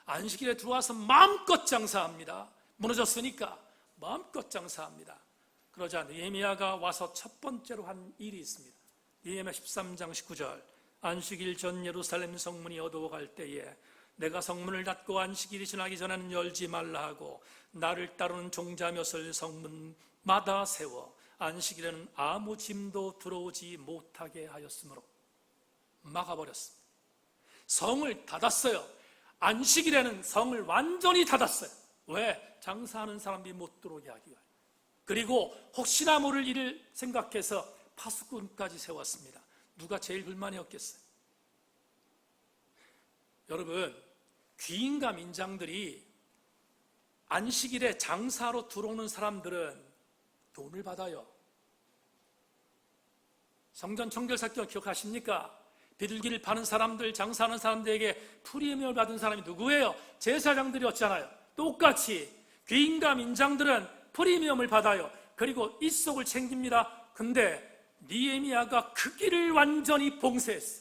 안식일에 들어와서 마음껏 장사합니다. 무너졌으니까 마음껏 장사합니다. 그러자 느헤미야가 와서 첫 번째로 한 일이 있습니다. 느헤미야 13장 19절, 안식일 전 예루살렘 성문이 어두워갈 때에 내가 성문을 닫고 안식일이 지나기 전에는 열지 말라 하고 나를 따르는 종자몇을 성문마다 세워 안식일에는 아무 짐도 들어오지 못하게 하였으므로 막아버렸습니다. 성을 닫았어요. 안식일에는 성을 완전히 닫았어요. 왜? 장사하는 사람들이 못 들어오게 하기 위하여. 그리고 혹시나 모를 일을 생각해서 파수꾼까지 세웠습니다. 누가 제일 불만이었겠어요? 여러분, 귀인과 민장들이 안식일에 장사로 들어오는 사람들은 돈을 받아요. 성전 청결사건 기억하십니까? 비둘기를 파는 사람들, 장사하는 사람들에게 프리미엄을 받은 사람이 누구예요? 제사장들이었잖아요. 똑같이 귀인과 민장들은 프리미엄을 받아요. 그리고 입속을 챙깁니다. 근데 느헤미야가 그 길을 완전히 봉쇄했어요.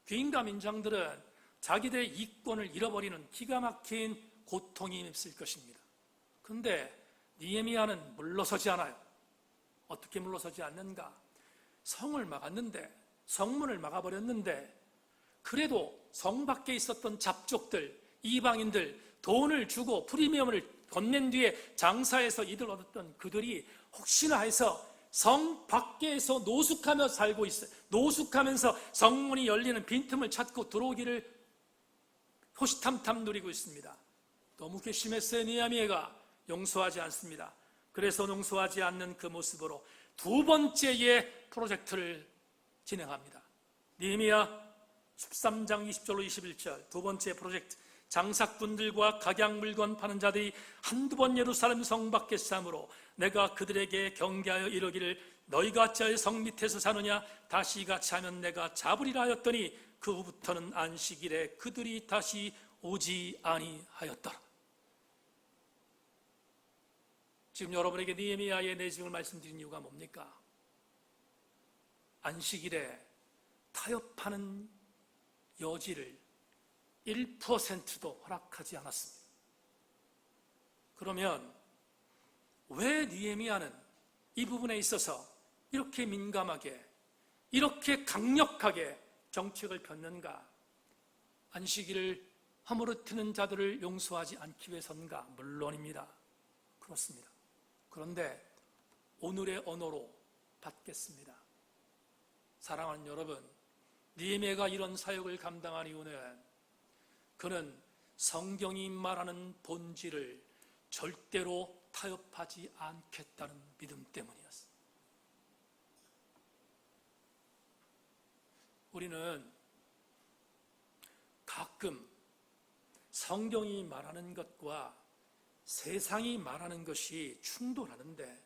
귀인과 민장들은 자기들의 이권을 잃어버리는 기가 막힌 고통이 있을 것입니다. 근데 느헤미야는 물러서지 않아요. 어떻게 물러서지 않는가? 성을 막았는데, 성문을 막아버렸는데, 그래도 성 밖에 있었던 잡족들, 이방인들, 돈을 주고 프리미엄을 건넨 뒤에 장사해서 이득을 얻었던 그들이 혹시나 해서 성 밖에서 노숙하며 살고 있어요. 노숙하면서 성문이 열리는 빈틈을 찾고 들어오기를 호시탐탐 누리고 있습니다. 너무 괘씸했어요. 느헤미야가 용서하지 않습니다. 그래서 용서하지 않는 그 모습으로 두 번째의 프로젝트를 진행합니다. 느헤미야 13장 20절로 21절 두 번째 프로젝트. 장사꾼들과 각양 물건 파는 자들이 한두 번 예루살렘 성 밖에 싸므로 내가 그들에게 경계하여 이르기를 너희가 어찌하여 성 밑에서 사느냐 다시 같이 하면 내가 잡으리라 하였더니 그 후부터는 안식일에 그들이 다시 오지 아니하였더라. 지금 여러분에게 느헤미야의 내증을 말씀드린 이유가 뭡니까? 안식일에 타협하는 여지를 1%도 허락하지 않았습니다. 그러면 왜 느헤미야는 이 부분에 있어서 이렇게 민감하게, 이렇게 강력하게 정책을 폈는가? 안식일을 허물어뜨리는 자들을 용서하지 않기 위해서인가? 물론입니다. 그렇습니다. 그런데 오늘의 언어로 받겠습니다. 사랑하는 여러분, 느헤미야가 이런 사역을 감당한 이유는 그는 성경이 말하는 본질을 절대로 타협하지 않겠다는 믿음 때문이었습니다. 우리는 가끔 성경이 말하는 것과 세상이 말하는 것이 충돌하는데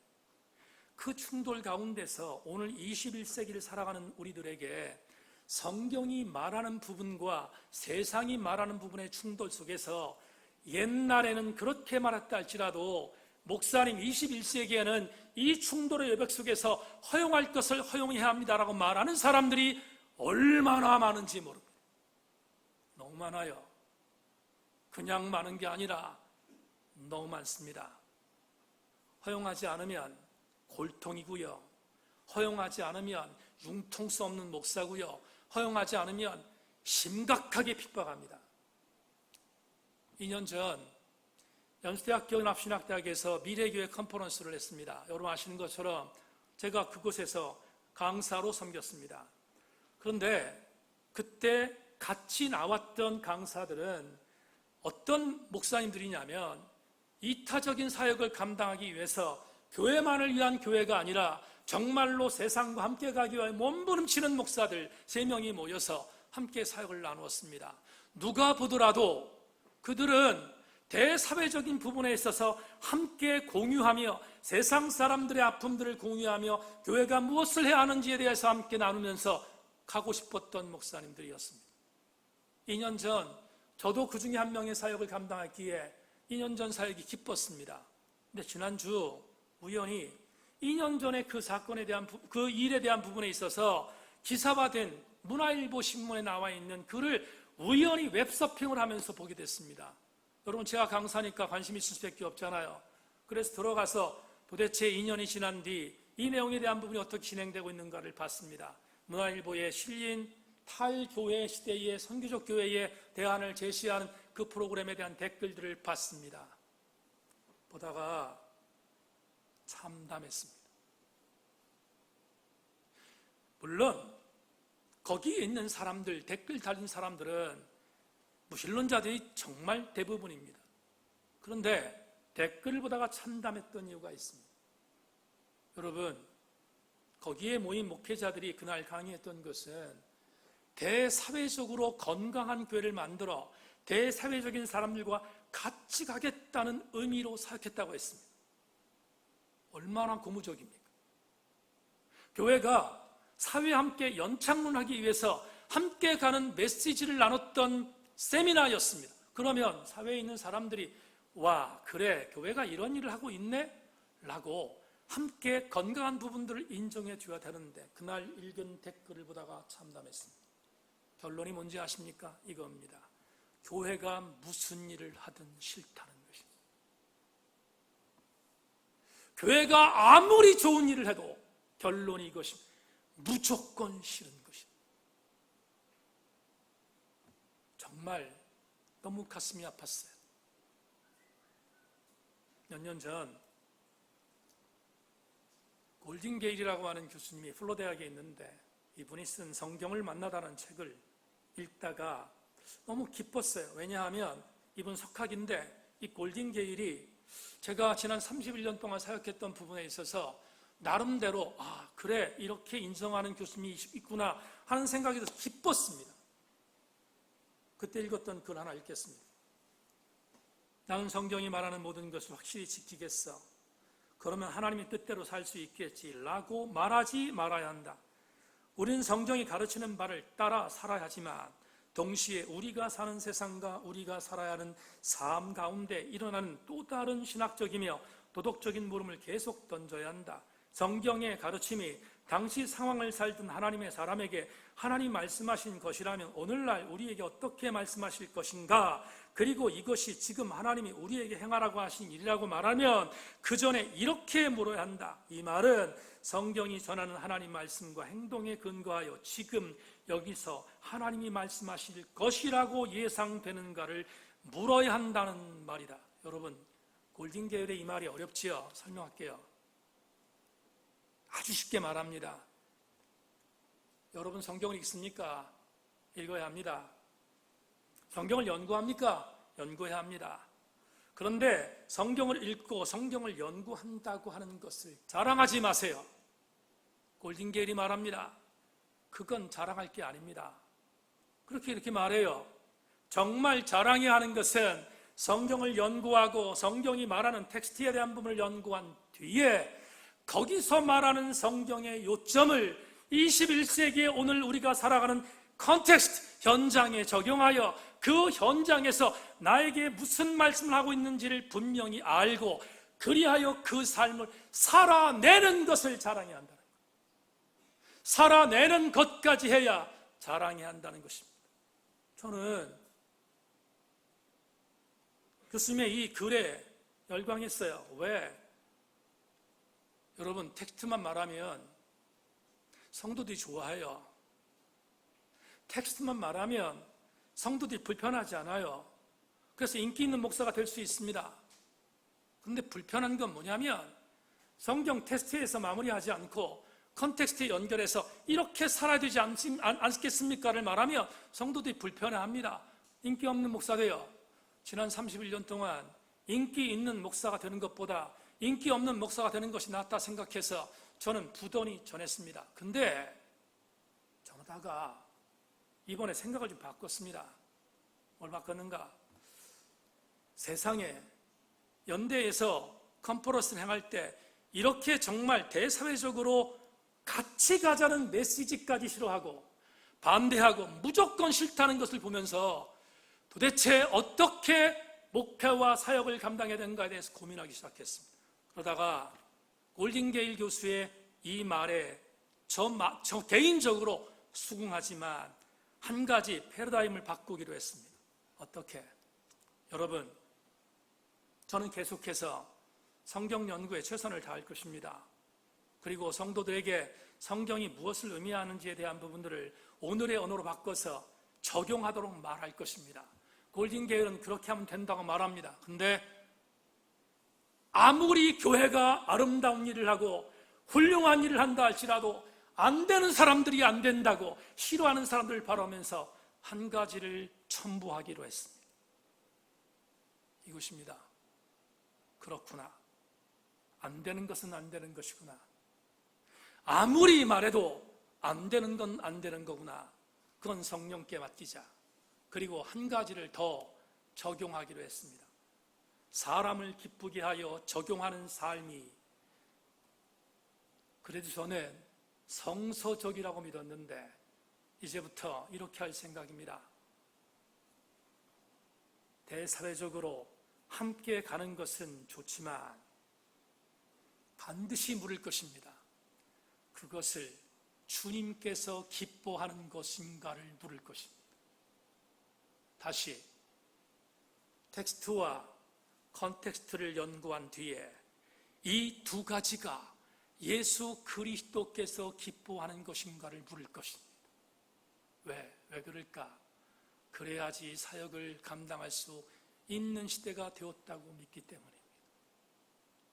그 충돌 가운데서 오늘 21세기를 살아가는 우리들에게 성경이 말하는 부분과 세상이 말하는 부분의 충돌 속에서 옛날에는 그렇게 말했다 할지라도 목사님 21세기에는 이 충돌의 여백 속에서 허용할 것을 허용해야 합니다라고 말하는 사람들이 얼마나 많은지 모릅니다. 너무 많아요. 그냥 많은 게 아니라 너무 많습니다. 허용하지 않으면 골통이고요. 허용하지 않으면 융통성 없는 목사고요. 허용하지 않으면 심각하게 핍박합니다. 2년 전 연수대학교 연합신학대학에서 미래교회 컨퍼런스를 했습니다. 여러분 아시는 것처럼 제가 그곳에서 강사로 섬겼습니다. 그런데 그때 같이 나왔던 강사들은 어떤 목사님들이냐면 이타적인 사역을 감당하기 위해서 교회만을 위한 교회가 아니라 정말로 세상과 함께 가기 위해 몸부림치는 목사들 3명이 모여서 함께 사역을 나누었습니다. 누가 보더라도 그들은 대사회적인 부분에 있어서 함께 공유하며 세상 사람들의 아픔들을 공유하며 교회가 무엇을 해야 하는지에 대해서 함께 나누면서 가고 싶었던 목사님들이었습니다. 2년 전 저도 그 중에 한 명의 사역을 감당했기에 2년 전 사역이 기뻤습니다. 근데 지난주 우연히 2년 전에 그 사건에 대한 그 일에 대한 부분에 있어서 기사화된 문화일보 신문에 나와 있는 글을 우연히 웹서핑을 하면서 보게 됐습니다. 여러분 제가 강사니까 관심 있을 수밖에 없잖아요. 그래서 들어가서 도대체 2년이 지난 뒤 이 내용에 대한 부분이 어떻게 진행되고 있는가를 봤습니다. 문화일보에 실린 탈교회 시대의 선교적 교회의 대안을 제시하는 그 프로그램에 대한 댓글들을 봤습니다. 보다가 참담했습니다. 물론 거기에 있는 사람들, 댓글 달린 사람들은 무신론자들이 정말 대부분입니다. 그런데 댓글을 보다가 참담했던 이유가 있습니다. 여러분, 거기에 모인 목회자들이 그날 강의했던 것은 대사회적으로 건강한 교회를 만들어 대사회적인 사람들과 같이 가겠다는 의미로 사역했다고 했습니다. 얼마나 고무적입니까? 교회가 사회와 함께 연착문하기 위해서 함께 가는 메시지를 나눴던 세미나였습니다. 그러면 사회에 있는 사람들이 와, 그래, 교회가 이런 일을 하고 있네? 라고 함께 건강한 부분들을 인정해 줘야 되는데 그날 읽은 댓글을 보다가 참담했습니다. 결론이 뭔지 아십니까? 이겁니다. 교회가 무슨 일을 하든 싫다는 것입니다. 교회가 아무리 좋은 일을 해도 결론이 이것입니다. 무조건 싫은 것입니다. 정말 너무 가슴이 아팠어요. 몇 년 전 골든 게일이라고 하는 교수님이 플로대학에 있는데 이분이 쓴 성경을 만나다는 책을 읽다가 너무 기뻤어요. 왜냐하면 이분 석학인데 이 골든 게일이 제가 지난 31년 동안 사역했던 부분에 있어서 나름대로 그래, 이렇게 인정하는 교수님이 있구나 하는 생각이 들어서 기뻤습니다. 그때 읽었던 글 하나 읽겠습니다. 나는 성경이 말하는 모든 것을 확실히 지키겠어. 그러면 하나님의 뜻대로 살 수 있겠지 라고 말하지 말아야 한다. 우리는 성경이 가르치는 바를 따라 살아야 하지만 동시에 우리가 사는 세상과 우리가 살아야 하는 삶 가운데 일어나는 또 다른 신학적이며 도덕적인 물음을 계속 던져야 한다. 성경의 가르침이 당시 상황을 살던 하나님의 사람에게 하나님 말씀하신 것이라면 오늘날 우리에게 어떻게 말씀하실 것인가? 그리고 이것이 지금 하나님이 우리에게 행하라고 하신 일이라고 말하면 그 전에 이렇게 물어야 한다. 이 말은 성경이 전하는 하나님 말씀과 행동에 근거하여 지금 여기서 하나님이 말씀하실 것이라고 예상되는가를 물어야 한다는 말이다. 여러분, 골든 게일의 이 말이 어렵지요? 설명할게요. 아주 쉽게 말합니다. 여러분 성경을 읽습니까? 읽어야 합니다. 성경을 연구합니까? 연구해야 합니다. 그런데 성경을 읽고 성경을 연구한다고 하는 것을 자랑하지 마세요. 골든 게일이 말합니다. 그건 자랑할 게 아닙니다. 이렇게 말해요. 정말 자랑해야 하는 것은 성경을 연구하고 성경이 말하는 텍스트에 대한 부분을 연구한 뒤에 거기서 말하는 성경의 요점을 21세기에 오늘 우리가 살아가는 컨텍스트, 현장에 적용하여 그 현장에서 나에게 무슨 말씀을 하고 있는지를 분명히 알고 그리하여 그 삶을 살아내는 것을 자랑해야 한다는 거예요. 살아내는 것까지 해야 자랑해야 한다는 것입니다. 저는 교수님의 이 글에 열광했어요. 왜? 여러분, 텍스트만 말하면 성도들이 좋아해요. 텍스트만 말하면 성도들이 불편하지 않아요. 그래서 인기 있는 목사가 될 수 있습니다. 그런데 불편한 건 뭐냐면 성경 텍스트에서 마무리하지 않고 컨텍스트에 연결해서 이렇게 살아야 되지 않겠습니까를 말하면 성도들이 불편해합니다. 인기 없는 목사 돼요. 지난 31년 동안 인기 있는 목사가 되는 것보다 인기 없는 목사가 되는 것이 낫다 생각해서 저는 부단히 전했습니다. 근데 저러다가 이번에 생각을 좀 바꿨습니다. 뭘 바꿨는가? 세상에 연대에서 컨퍼런스를 행할 때 이렇게 정말 대사회적으로 같이 가자는 메시지까지 싫어하고 반대하고 무조건 싫다는 것을 보면서 도대체 어떻게 목표와 사역을 감당해야 되는가에 대해서 고민하기 시작했습니다. 그러다가 골든게일 교수의 이 말에 저 개인적으로 수긍하지만 한 가지 패러다임을 바꾸기로 했습니다. 어떻게? 여러분, 저는 계속해서 성경 연구에 최선을 다할 것입니다. 그리고 성도들에게 성경이 무엇을 의미하는지에 대한 부분들을 오늘의 언어로 바꿔서 적용하도록 말할 것입니다. 골든게일은 그렇게 하면 된다고 말합니다. 근데 아무리 교회가 아름다운 일을 하고 훌륭한 일을 한다 할지라도 안 되는 사람들이 안 된다고 싫어하는 사람들을 바라면서 한 가지를 첨부하기로 했습니다. 이것입니다. 그렇구나. 안 되는 것은 안 되는 것이구나. 아무리 말해도 안 되는 건 안 되는 거구나. 그건 성령께 맡기자. 그리고 한 가지를 더 적용하기로 했습니다. 사람을 기쁘게 하여 적용하는 삶이, 그래도 저는 성서적이라고 믿었는데 이제부터 이렇게 할 생각입니다. 대사회적으로 함께 가는 것은 좋지만 반드시 물을 것입니다. 그것을 주님께서 기뻐하는 것인가를 물을 것입니다. 다시 텍스트와 컨텍스트를 연구한 뒤에 이 두 가지가 예수 그리스도께서 기뻐하는 것인가를 물을 것입니다. 왜 그럴까? 그래야지 사역을 감당할 수 있는 시대가 되었다고 믿기 때문입니다.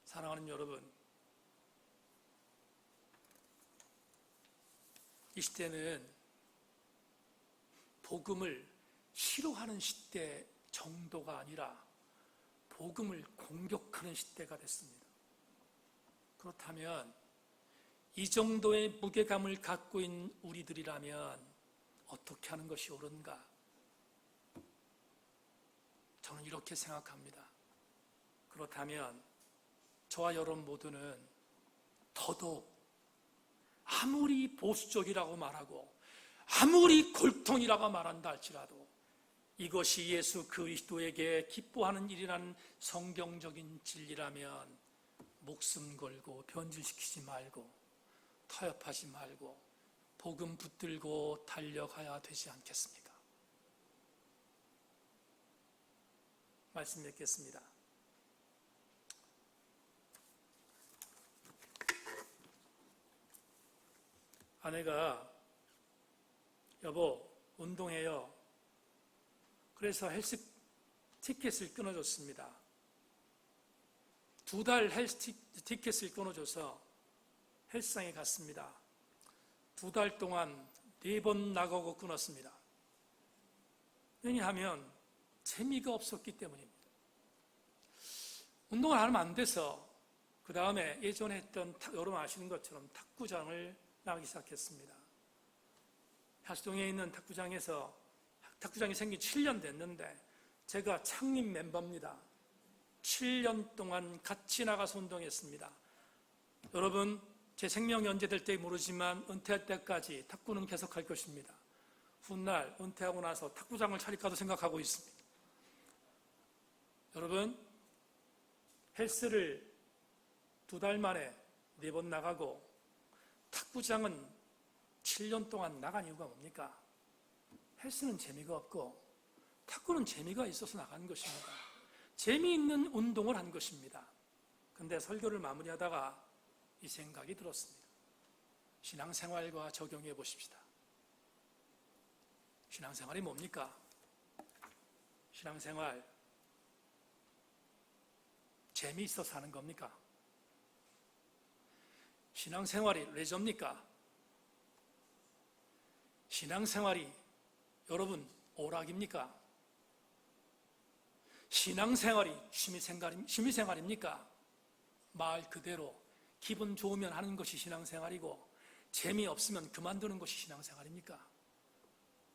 사랑하는 여러분, 이 시대는 복음을 싫어하는 시대 정도가 아니라 복음을 공격하는 시대가 됐습니다. 그렇다면 이 정도의 무게감을 갖고 있는 우리들이라면 어떻게 하는 것이 옳은가? 저는 이렇게 생각합니다. 그렇다면 저와 여러분 모두는 더더욱 아무리 보수적이라고 말하고 아무리 골통이라고 말한다 할지라도 이것이 예수 그리스도에게 기뻐하는 일이라는 성경적인 진리라면 목숨 걸고 변질시키지 말고 타협하지 말고 복음 붙들고 달려가야 되지 않겠습니까? 말씀 맺겠습니다. 아내가 여보 운동해요. 그래서 헬스 티켓을 끊어줬습니다. 2달 헬스 티켓을 끊어줘서 헬스장에 갔습니다. 2달 동안 4번 나가고 끊었습니다. 왜냐하면 재미가 없었기 때문입니다. 운동을 하면 안 돼서 그 다음에 예전에 했던 여러분 아시는 것처럼 탁구장을 나가기 시작했습니다. 하수동에 있는 탁구장이 생긴 7년 됐는데 제가 창립 멤버입니다. 7년 동안 같이 나가서 운동했습니다. 여러분, 제 생명 연재될 때 모르지만 은퇴할 때까지 탁구는 계속할 것입니다. 훗날 은퇴하고 나서 탁구장을 차릴까도 생각하고 있습니다. 여러분, 헬스를 2달 만에 4번 나가고 탁구장은 7년 동안 나간 이유가 뭡니까? 헬스는 재미가 없고 탁구는 재미가 있어서 나간 것입니다. 재미있는 운동을 한 것입니다. 그런데 설교를 마무리하다가 이 생각이 들었습니다. 신앙생활과 적용해 보십시다. 신앙생활이 뭡니까? 신앙생활 재미있어서 하는 겁니까? 신앙생활이 레저입니까? 신앙생활이 여러분 오락입니까? 신앙생활이 취미생활입니까? 말 그대로 기분 좋으면 하는 것이 신앙생활이고 재미없으면 그만두는 것이 신앙생활입니까?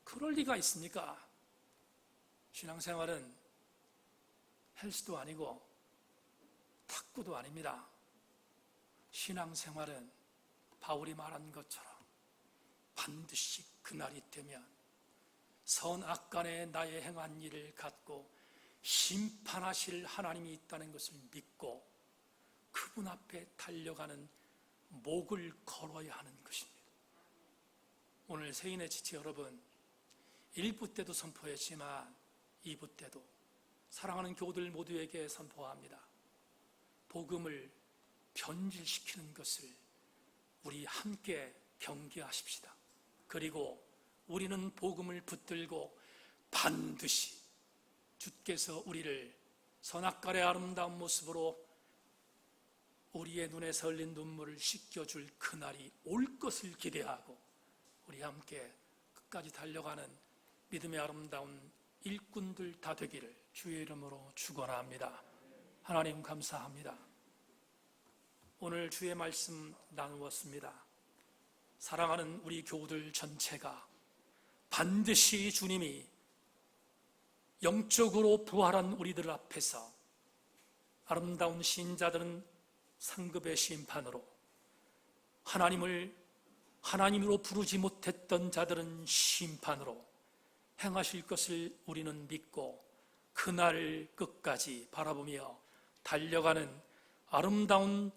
그럴 리가 있습니까? 신앙생활은 헬스도 아니고 탁구도 아닙니다. 신앙생활은 바울이 말한 것처럼 반드시 그날이 되면 선악간에 나의 행한 일을 갖고 심판하실 하나님이 있다는 것을 믿고 그분 앞에 달려가는 목을 걸어야 하는 것입니다. 오늘 세인의 지체 여러분, 1부 때도 선포했지만 2부 때도 사랑하는 교우들 모두에게 선포합니다. 복음을 변질시키는 것을 우리 함께 경계하십시다. 그리고 우리는 복음을 붙들고 반드시 주께서 우리를 선악간의 아름다운 모습으로 우리의 눈에 설린 눈물을 씻겨줄 그날이 올 것을 기대하고 우리 함께 끝까지 달려가는 믿음의 아름다운 일꾼들 다 되기를 주의 이름으로 축원합니다. 하나님 감사합니다. 오늘 주의 말씀 나누었습니다. 사랑하는 우리 교우들 전체가 반드시 주님이 영적으로 부활한 우리들 앞에서 아름다운 신자들은 상급의 심판으로 하나님으로 부르지 못했던 자들은 심판으로 행하실 것을 우리는 믿고 그날 끝까지 바라보며 달려가는 아름다운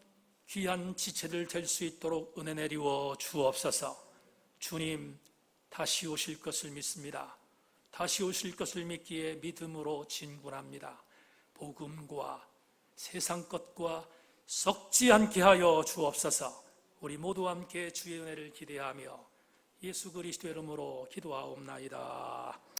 귀한 지체들 될 수 있도록 은혜 내리워 주옵소서. 주님 다시 오실 것을 믿습니다. 다시 오실 것을 믿기에 믿음으로 진군합니다. 복음과 세상 것과 썩지 않게 하여 주옵소서. 우리 모두 함께 주의 은혜를 기대하며 예수 그리스도의 이름으로 기도하옵나이다.